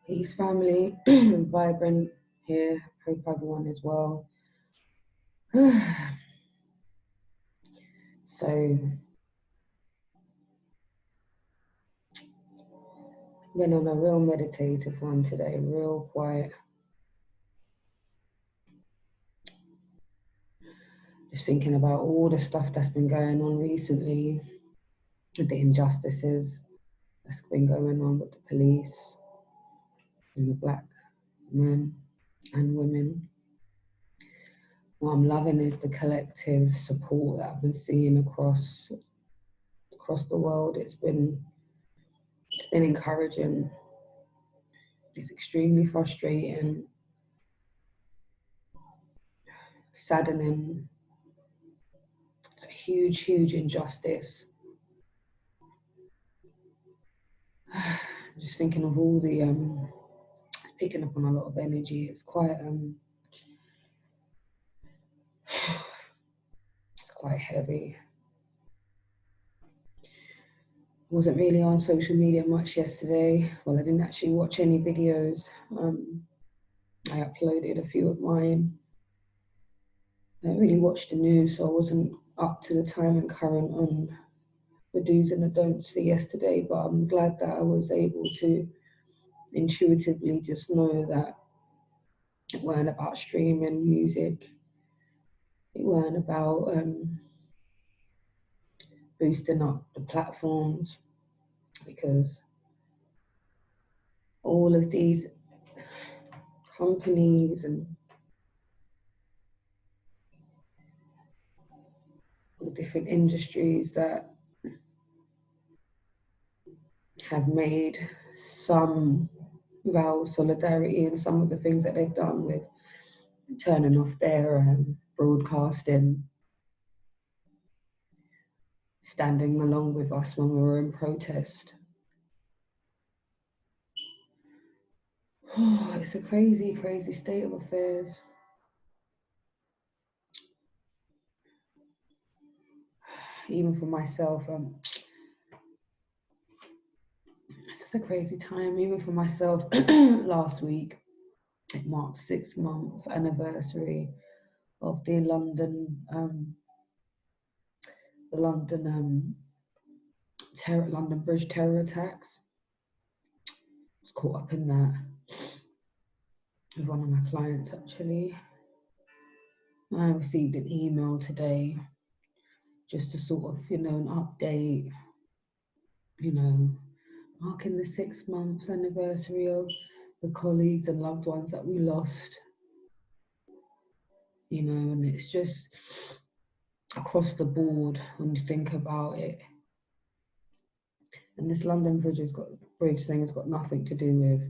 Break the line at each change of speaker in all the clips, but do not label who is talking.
Peace, family. Vibrant here. Hope everyone is well. So, been on a real meditative one today, real quiet. Just thinking about all the stuff that's been going on recently, the injustices that's been going on with the police and the black men and women. What I'm loving is the collective support that I've been seeing across the world. It's been encouraging. It's extremely frustrating, saddening. It's a huge, huge injustice. I'm just thinking of all the it's picking up on a lot of energy. It's quite it's quite heavy. Wasn't really on social media much yesterday. Well, I didn't actually watch any videos. I uploaded a few of mine. I didn't really watch the news, so I wasn't up to the time and current on the do's and the don'ts for yesterday, but I'm glad that I was able to intuitively just know that it weren't about streaming music. It weren't about boosting up the platforms, because all of these companies and the different industries that have made some vow of solidarity in some of the things that they've done with turning off their broadcasting, standing along with us when we were in protest. It's a crazy, crazy state of affairs. Even for myself, it's just a crazy time. Even for myself, last week, it marked 6-month anniversary of the London London Bridge terror attacks. I was caught up in that with one of my clients, actually. I received an email today just to sort of, an update, marking the 6 months anniversary of the colleagues and loved ones that we lost. And it's just across the board when you think about it. And this London Bridge thing has got nothing to do with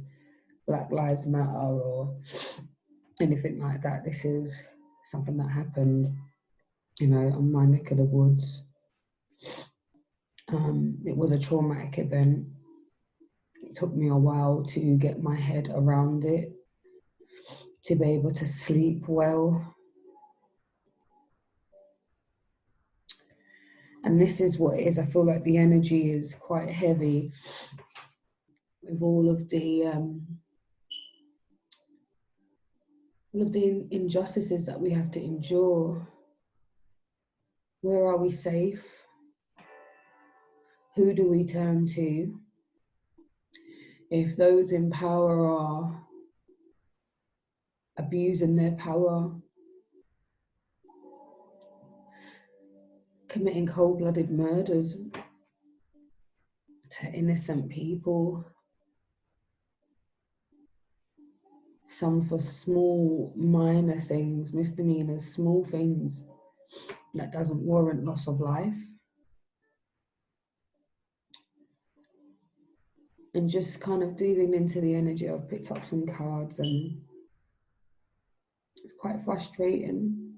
Black Lives Matter or anything like that. This is something that happened, on my neck of the woods. It was a traumatic event. It took me a while to get my head around it, to be able to sleep well. And this is what it is. I feel like the energy is quite heavy with all of the injustices that we have to endure. Where are we safe? Who do we turn to if those in power are abusing their power, committing cold-blooded murders to innocent people, some for small, minor things, misdemeanors, small things that doesn't warrant loss of life? And just kind of digging into the energy, I've picked up some cards and it's quite frustrating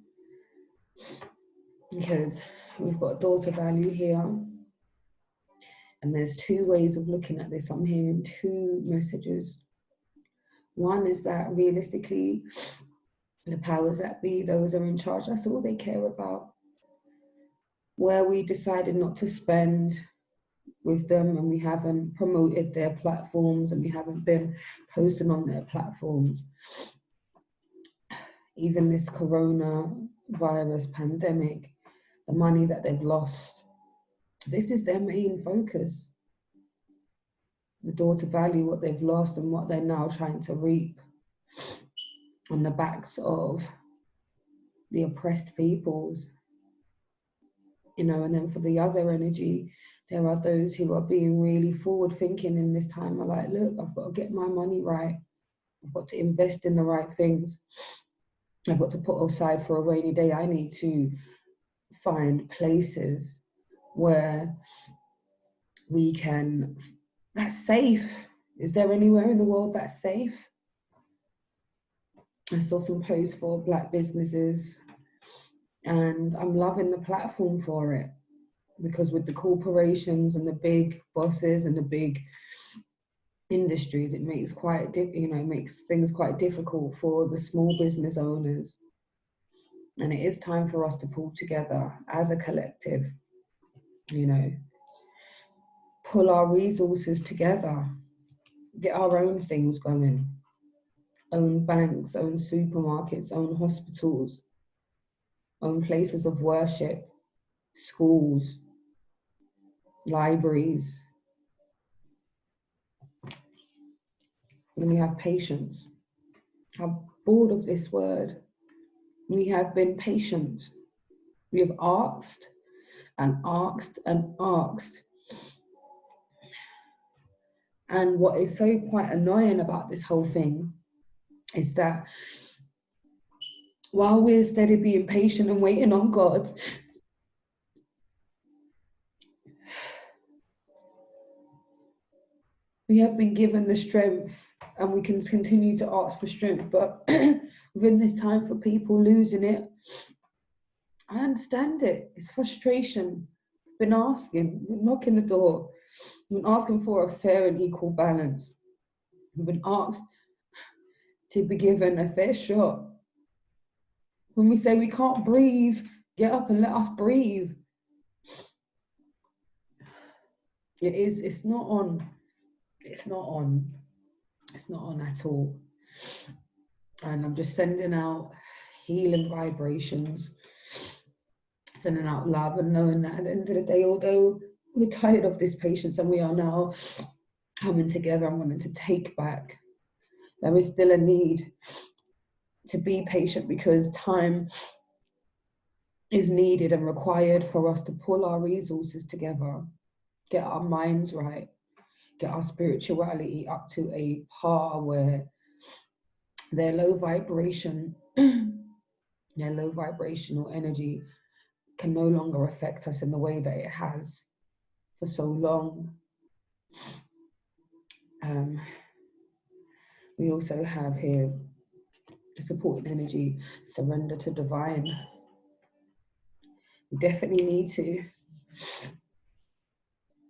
because we've got daughter value here. And there's two ways of looking at this. I'm hearing two messages. One is that realistically, the powers that be, those are in charge, that's all they care about. Where we decided not to spend with them, and we haven't promoted their platforms, and we haven't been posting on their platforms. Even this coronavirus pandemic, the money that they've lost, this is their main focus. The daughter value what they've lost and what they're now trying to reap on the backs of the oppressed peoples. You know, and then for the other energy, there are those who are being really forward thinking in this time, are like, look, I've got to get my money right. I've got to invest in the right things. I've got to put aside for a rainy day. I need to find places where we can, that's safe. Is there anywhere in the world that's safe? I saw some posts for Black businesses, and I'm loving the platform for it, because with the corporations and the big bosses and the big industries, it makes makes things quite difficult for the small business owners. And it is time for us to pull together as a collective, you know, pull our resources together, get our own things going, own banks, own supermarkets, own hospitals, own places of worship, schools, libraries. When we have patience, I'm bored of this word. We have been patient. We have asked and asked and asked. And what is so quite annoying about this whole thing is that while we're steady being patient and waiting on God, we have been given the strength, and we can continue to ask for strength. But within this time for people losing it, I understand it. It's frustration. Been asking, knocking the door. We've been asking for a fair and equal balance. We've been asked to be given a fair shot. When we say we can't breathe, get up and let us breathe. It's not on at all. And I'm just sending out healing vibrations, sending out love, and knowing that at the end of the day, although we're tired of this patience and we are now coming together and wanting to take back, there is still a need to be patient, because time is needed and required for us to pull our resources together, get our minds right, get our spirituality up to a par where their low vibration, their low vibrational energy can no longer affect us in the way that it has for so long. We also have here the supporting energy, surrender to divine. We definitely need to.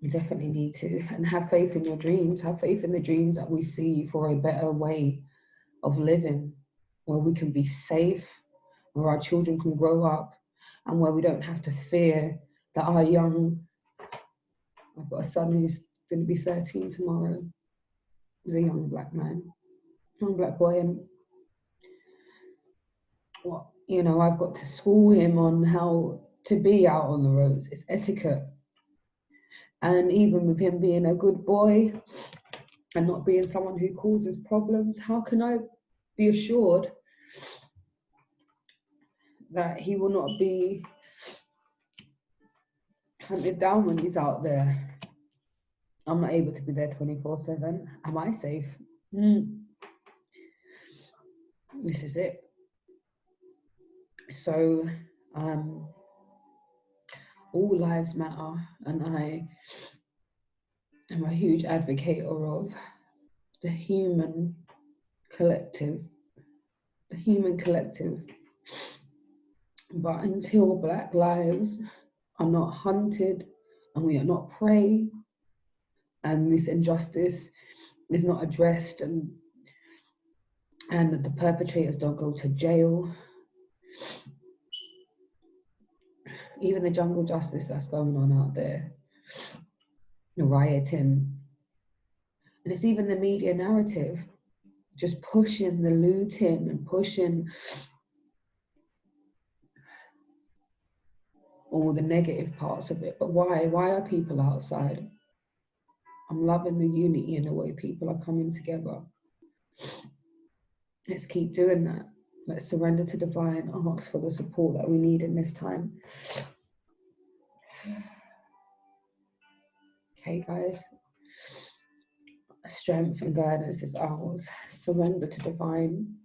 You definitely need to. And have faith in your dreams. Have faith in the dreams that we see for a better way of living, where we can be safe, where our children can grow up, and where we don't have to fear that our I've got a son who's going to be 13 tomorrow. He's a young Black man, young Black boy, and I've got to school him on how to be out on the roads. It's etiquette. And even with him being a good boy and not being someone who causes problems, how can I be assured that he will not be hunted down when he's out there? I'm not able to be there 24/7. Am I safe? This is it. So, all lives matter, and I am a huge advocate of the human collective. But until Black lives are not hunted and we are not prey, and this injustice is not addressed, and the perpetrators don't go to jail, even the jungle justice that's going on out there, the rioting, and it's even the media narrative just pushing the looting and pushing all the negative parts of it. But why? Why are people outside? I'm loving the unity and the way people are coming together. Let's keep doing that. Let's surrender to divine, ask for the support that we need in this time. Okay, guys. Strength and guidance is ours. Surrender to divine.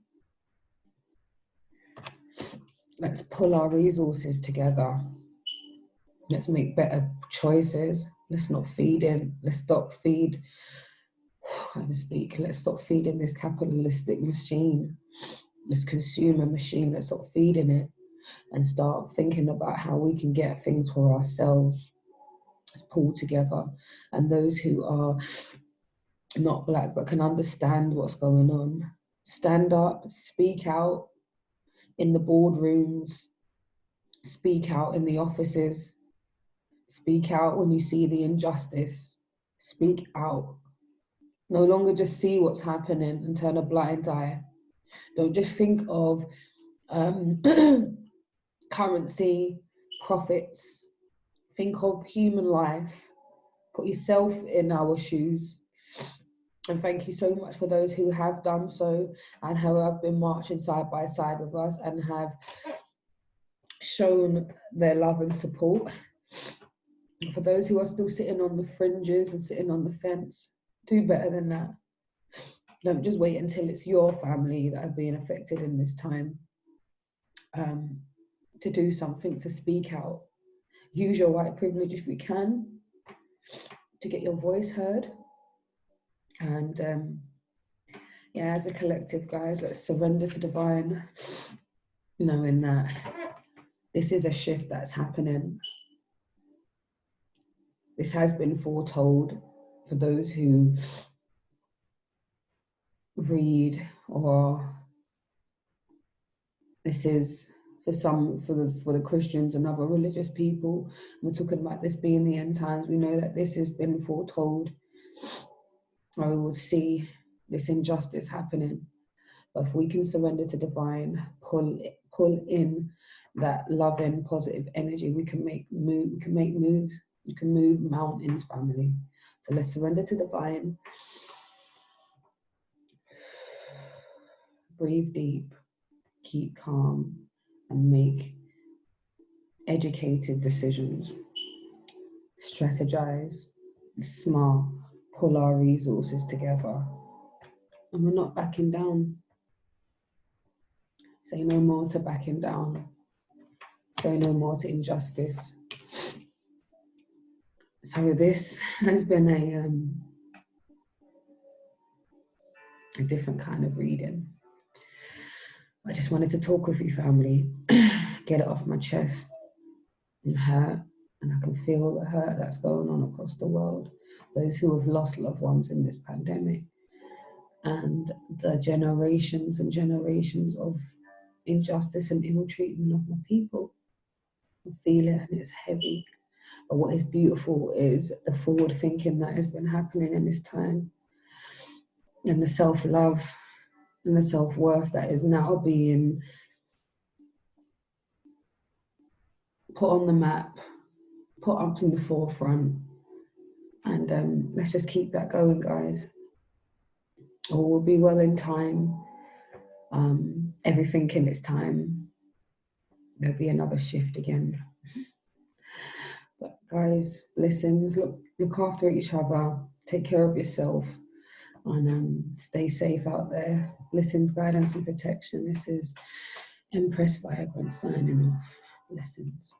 Let's pull our resources together. Let's make better choices. Let's not feed in. Let's stop feed. I can't speak. Let's stop feeding this capitalistic machine, this consumer machine. Let's stop feeding it and start thinking about how we can get things for ourselves. Let's pull together. And those who are not Black but can understand what's going on, stand up, speak out in the boardrooms, speak out in the offices, speak out when you see the injustice, speak out. No longer just see what's happening and turn a blind eye. Don't just think of currency, profits. Think of human life. Put yourself in our shoes. And thank you so much for those who have done so and who have been marching side by side with us and have shown their love and support. For those who are still sitting on the fringes and sitting on the fence, do better than that. Don't just wait until it's your family that are being affected in this time. To do something, to speak out. Use your white privilege if you can to get your voice heard. And yeah, as a collective, guys, let's surrender to divine, knowing that this is a shift that's happening. This has been foretold for those who read, or this is for some, for the Christians and other religious people. We're talking about this being the end times. We know that this has been foretold. I will see this injustice happening. But if we can surrender to divine, pull in that loving, positive energy, we can make moves. You can move mountains, family. So let's surrender to divine. Breathe deep, keep calm, and make educated decisions. Strategize, smart, pull our resources together. And we're not backing down. Say no more to backing down. Say no more to injustice. So this has been a different kind of reading. I just wanted to talk with you, family, get it off my chest. And hurt, and I can feel the hurt that's going on across the world. Those who have lost loved ones in this pandemic, and the generations and generations of injustice and ill treatment of my people. I feel it, and it's heavy. But what is beautiful is the forward thinking that has been happening in this time, and the self-love and the self-worth that is now being put on the map, put up in the forefront. And let's just keep that going, guys. All will be well in time. Everything in its time. There'll be another shift again. But guys, blessings. Look after each other. Take care of yourself. And stay safe out there. Blessings, guidance, and protection. This is Empress Vibrant signing off. Blessings.